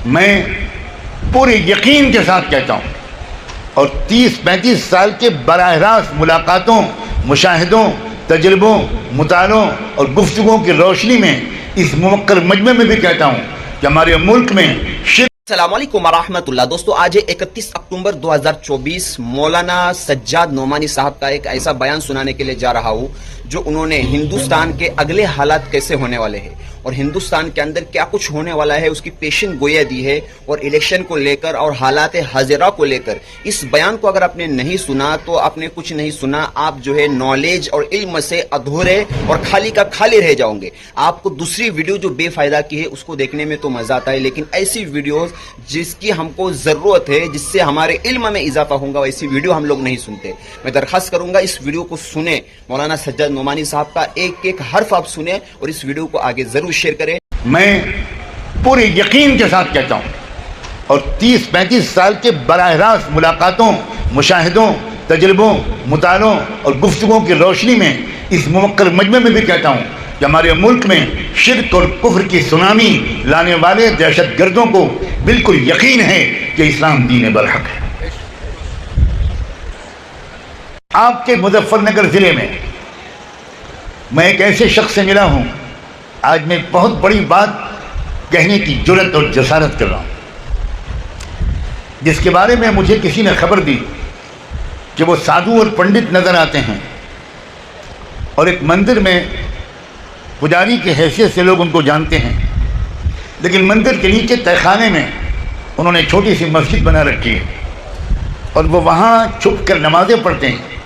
میں پورے یقین کے ساتھ کہتا ہوں اور 30-35 سال کے براہ راست ملاقاتوں، مشاہدوں، تجربوں، مطالعوں اور گفتگوؤں کی روشنی میں اس موقر مجمع میں بھی کہتا ہوں کہ ہمارے ملک میں السلام علیکم ورحمۃ اللہ۔ دوستو، آج 31 اکتوبر 2024 مولانا سجاد نعمانی صاحب کا ایک ایسا بیان سنانے کے لیے جا رہا ہوں جو انہوں نے ہندوستان کے اگلے حالات کیسے ہونے والے ہیں اور ہندوستان کے اندر کیا کچھ ہونے والا ہے اس کی پیشن گوئی دی ہے، اور الیکشن کو لے کر اور حالات حاضرہ کو لے کر اس بیان کو اگر آپ نے نہیں سنا تو آپ نے کچھ نہیں سنا۔ آپ جو ہے نالج اور علم سے ادھورے اور خالی کا خالی رہ جاؤں گے۔ آپ کو دوسری ویڈیو جو بے فائدہ کی ہے اس کو دیکھنے میں تو مزہ آتا ہے، لیکن ایسی ویڈیوز جس کی ہم کو ضرورت ہے، جس سے ہمارے علم میں اضافہ ہوگا، ویسی ویڈیو ہم لوگ نہیں سنتے۔ میں درخواست کروں گا اس ویڈیو کو سنیں، مولانا سجاد نعمانی صاحب کا ایک ایک حرف آپ سنیں اور اس ویڈیو کو آگے ضرور شیئر کریں۔ میں پورے یقین کے ساتھ کہتا ہوں اور 30-35 سال کے براہ راست ملاقاتوں، مشاہدوں، تجربوں، مطالعوں اور گفتگوؤں کی روشنی میں اس موقر مجمع میں بھی کہتا ہوں کہ ہمارے ملک میں شرک اور کفر کی سونامی لانے والے دہشت گردوں کو بالکل یقین ہے کہ اسلام دین برحق ہے۔ آپ کے مظفر نگر ضلع میں میں ایک ایسے شخص سے ملا ہوں، آج میں بہت بڑی بات کہنے کی جرأت اور جسارت کر رہا ہوں، جس کے بارے میں مجھے کسی نے خبر دی کہ وہ سادھو اور پنڈت نظر آتے ہیں اور ایک مندر میں پجاری کی حیثیت سے لوگ ان کو جانتے ہیں، لیکن مندر کے نیچے تہہ خانے میں انہوں نے چھوٹی سی مسجد بنا رکھی ہے اور وہ وہاں چھپ کر نمازیں پڑھتے ہیں،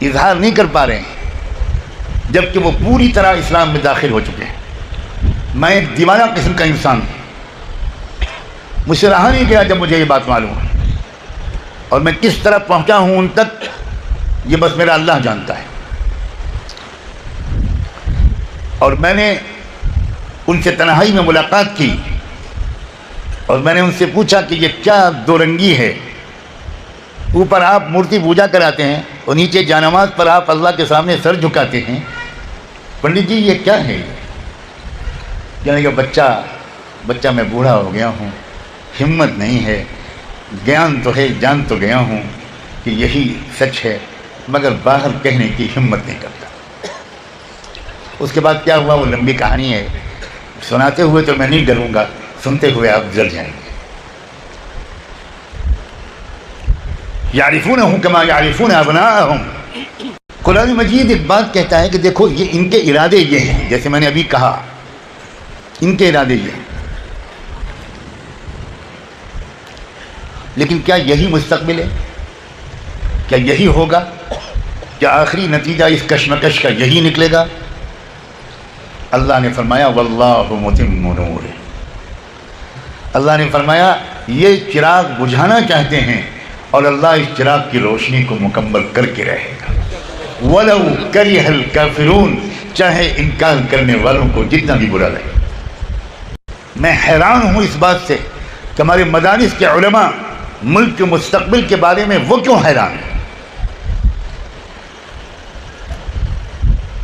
اظہار نہیں کر پا رہے ہیں، جبکہ وہ پوری طرح اسلام میں داخل ہو چکے ہیں۔ میں ایک دیوانہ قسم کا انسان ہوں، مجھ سے رہا نہیں گیا جب مجھے یہ بات معلوم ہے، اور میں کس طرح پہنچا ہوں ان تک یہ بس میرا اللہ جانتا ہے۔ اور میں نے ان سے تنہائی میں ملاقات کی اور میں نے ان سے پوچھا کہ یہ کیا دو رنگی ہے، اوپر آپ مورتی پوجا کراتے ہیں اور نیچے جانماز پر آپ اللہ کے سامنے سر جھکاتے ہیں، پنڈت جی یہ کیا ہے؟ یعنی کہ بچہ میں بوڑھا ہو گیا ہوں، ہمت نہیں ہے، گیان تو ہے، جان تو گیا ہوں کہ یہی سچ ہے، مگر باہر کہنے کی ہمت نہیں کرتا۔ اس کے بعد کیا ہوا وہ لمبی کہانی ہے، سناتے ہوئے تو میں نہیں ڈروں گا، سنتے ہوئے آپ جل جائیں گے۔ یعرفونہم کما یعرفون ابناءہم۔ قرآن مجید ایک بات کہتا ہے کہ دیکھو یہ ان کے ارادے یہ ہیں، جیسے میں نے ابھی کہا ان کے ارادے یہ ہیں، لیکن کیا یہی مستقبل ہے؟ کیا یہی ہوگا؟ کیا آخری نتیجہ اس کشمکش کا یہی نکلے گا؟ اللہ نے فرمایا واللہ متم نورہ، اللہ نے فرمایا یہ چراغ بجھانا چاہتے ہیں اور اللہ اس چراغ کی روشنی کو مکمل کر کے رہے گا، وَلَوْ كَرِهَ الْكَافِرُونَ، چاہے انکار کرنے والوں کو جتنا بھی برا لگے۔ میں حیران ہوں اس بات سے کہ ہمارے مدارس کے علماء ملک کے مستقبل کے بارے میں وہ کیوں حیران ہیں؟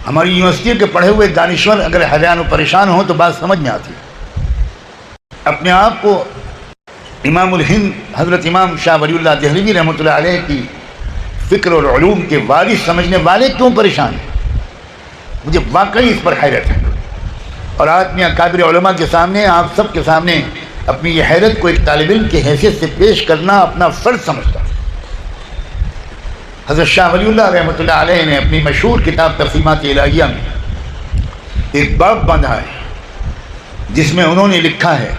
ہماری یونیورسٹی کے پڑھے ہوئے دانشور اگر حیران و پریشان ہوں تو بات سمجھ میں آتی ہے۔ اپنے آپ کو امام الہند حضرت امام شاہ ولی اللہ دہلوی رحمۃ اللہ علیہ کی فکر اور علوم کے وارث سمجھنے والے کیوں پریشان ہیں؟ مجھے واقعی اس پر حیرت ہے، اور آج میں اکابر علماء کے سامنے، آپ سب کے سامنے اپنی یہ حیرت کو ایک طالب علم کی حیثیت سے پیش کرنا اپنا فرض سمجھتا ہوں۔ حضرت شاہ ولی اللہ رحمۃ اللہ علیہ نے اپنی مشہور کتاب تقسیمات الہیہ میں ایک باب باندھا ہے جس میں انہوں نے لکھا ہے،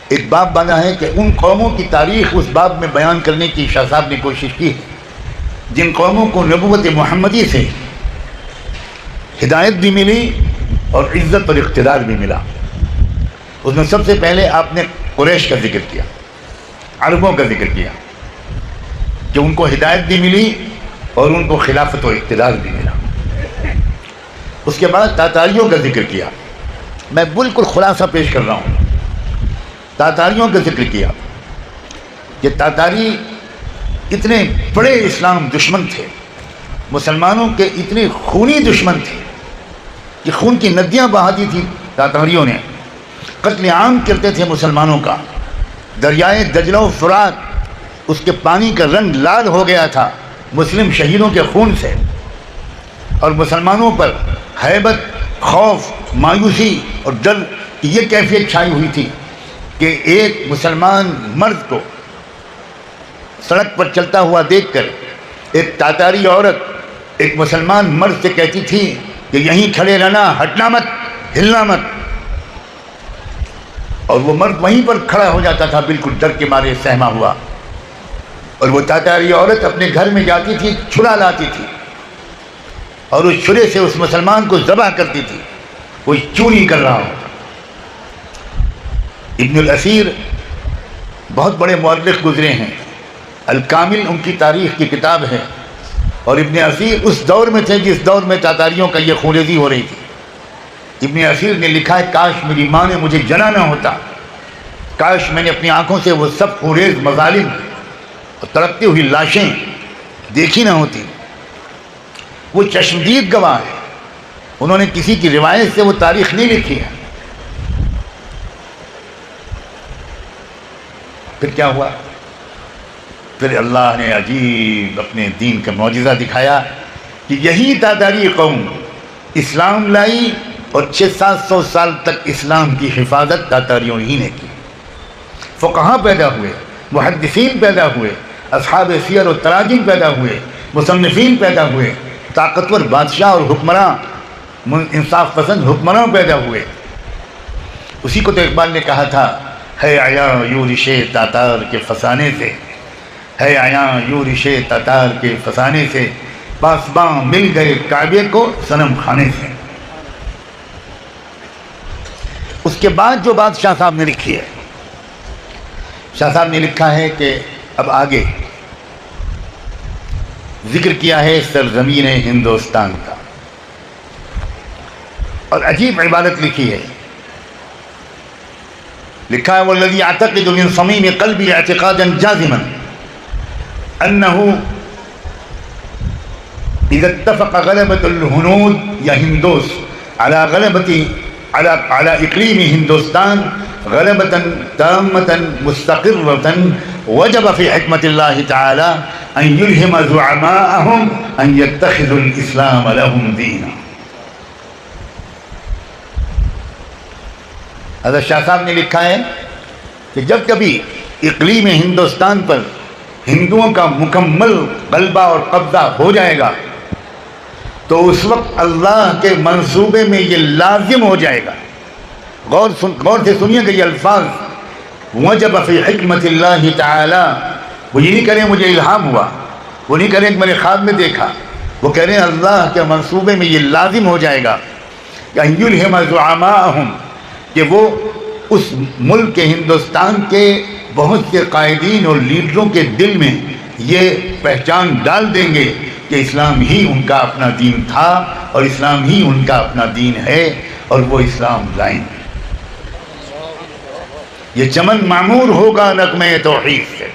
ایک باب باندھا ہے کہ ان قوموں کی تاریخ اس باب میں بیان کرنے کی شاہ صاحب نے کوشش کی ہے جن قوموں کو نبوت محمدی سے ہدایت بھی ملی اور عزت اور اقتدار بھی ملا۔ اس میں سب سے پہلے آپ نے قریش کا ذکر کیا، عربوں کا ذکر کیا کہ ان کو ہدایت بھی ملی اور ان کو خلافت و اقتدار بھی ملا۔ اس کے بعد تاتاریوں کا ذکر کیا، میں بالکل خلاصہ پیش کر رہا ہوں، تاتاریوں کا ذکر کیا کہ تاتاری اتنے بڑے اسلام دشمن تھے، مسلمانوں کے اتنے خونی دشمن تھے کہ خون کی ندیاں بہا دی تھی تاتاریوں نے، قتل عام کرتے تھے مسلمانوں کا. دریائے دجلہ و فرات اس کے پانی کا رنگ لال ہو گیا تھا مسلم شہیدوں کے خون سے، اور مسلمانوں پر ہیبت، خوف، مایوسی اور ڈر کی یہ کیفیت چھائی ہوئی تھی کہ ایک مسلمان مرد کو سڑک پر چلتا ہوا دیکھ کر ایک تاتاری عورت ایک مسلمان مرد سے کہتی تھی کہ یہیں کھڑے رہنا، ہٹنا مت، ہلنا مت، اور وہ مرد وہیں پر کھڑا ہو جاتا تھا بالکل ڈر کے مارے سہما ہوا. اور وہ تاتاری عورت اپنے گھر میں جاتی تھی، چھرا لاتی تھی اور اس چھرے سے اس مسلمان کو ذبح کرتی تھی، کوئی چوری کر رہا ہو. ابن الاسیر بہت بڑے مورخ گزرے ہیں، الکامل ان کی تاریخ کی کتاب ہے، اور ابن اسیر اس دور میں تھے جس دور میں تاتاریوں کا یہ خونریزی ہو رہی تھی. ابن اسیر نے لکھا ہے کاش میری ماں نے مجھے جنا نہ ہوتا، کاش میں نے اپنی آنکھوں سے وہ سب خونریز مظالم اور تڑپتی ہوئی لاشیں دیکھی نہ ہوتی. وہ چشمدید گواہ ہے، انہوں نے کسی کی روایت سے وہ تاریخ نہیں لکھی ہے. پھر کیا ہوا؟ پھر اللہ نے عجیب اپنے دین کا معجزہ دکھایا کہ یہی تاتاری قوم اسلام لائی، اور 600-700 سال تک اسلام کی حفاظت تاتاریوں ہی نے کی. فقہاء پیدا ہوئے، محدثین پیدا ہوئے، اصحاب سیر و تراجم پیدا ہوئے، مصنفین پیدا ہوئے، طاقتور بادشاہ اور حکمراں، انصاف پسند حکمراں پیدا ہوئے. اسی کو تو اقبال نے کہا تھا، ہے عیاں یورش تاتار کے فسانے سے، ہے عیاں یورش تاتار کے فسانے سے، پاسباں مل گئے کعبے کو صنم خانے سے. اس کے بعد جو بات شاہ صاحب نے لکھی ہے، شاہ صاحب نے لکھا ہے کہ اب آگے ذکر کیا ہے سرزمین ہندوستان کا، اور عجیب عبارت لکھی ہے. لکھا ہے والذی اعتقد من صمیم قلبی اعتقادا جازما انه اذا اتفق غلبة الهنود یا ہندوس على غلبة على اقلیم ہندوستان غلبة تامة مستقرة وجب في حکمت اللہ تعالی ان يلهم زعماءهم ان يتخذوا الاسلام لهم دینا. حضرت شاہ صاحب نے لکھا ہے کہ جب کبھی اقلیم ہندوستان پر ہندوؤں کا مکمل غلبہ اور قبضہ ہو جائے گا تو اس وقت اللہ کے منصوبے میں یہ لازم ہو جائے گا. غور سے سنیے کہ یہ الفاظ وجب فی حکمت اللہ تعالی، وہ یہ نہیں کریں مجھے الہام ہوا، وہ نہیں کریں کہ میں نے خواب میں دیکھا، وہ کہہ رہے ہیں اللہ کے منصوبے میں یہ لازم ہو جائے گا کہ ان یلہم زعماءہم، کہ وہ اس ملک کے ہندوستان کے بہت سے قائدین اور لیڈروں کے دل میں یہ پہچان ڈال دیں گے کہ اسلام ہی ان کا اپنا دین تھا اور اسلام ہی ان کا اپنا دین ہے، اور وہ اسلام لائیں گے. یہ چمن معمور ہوگا نغمے توحید سے.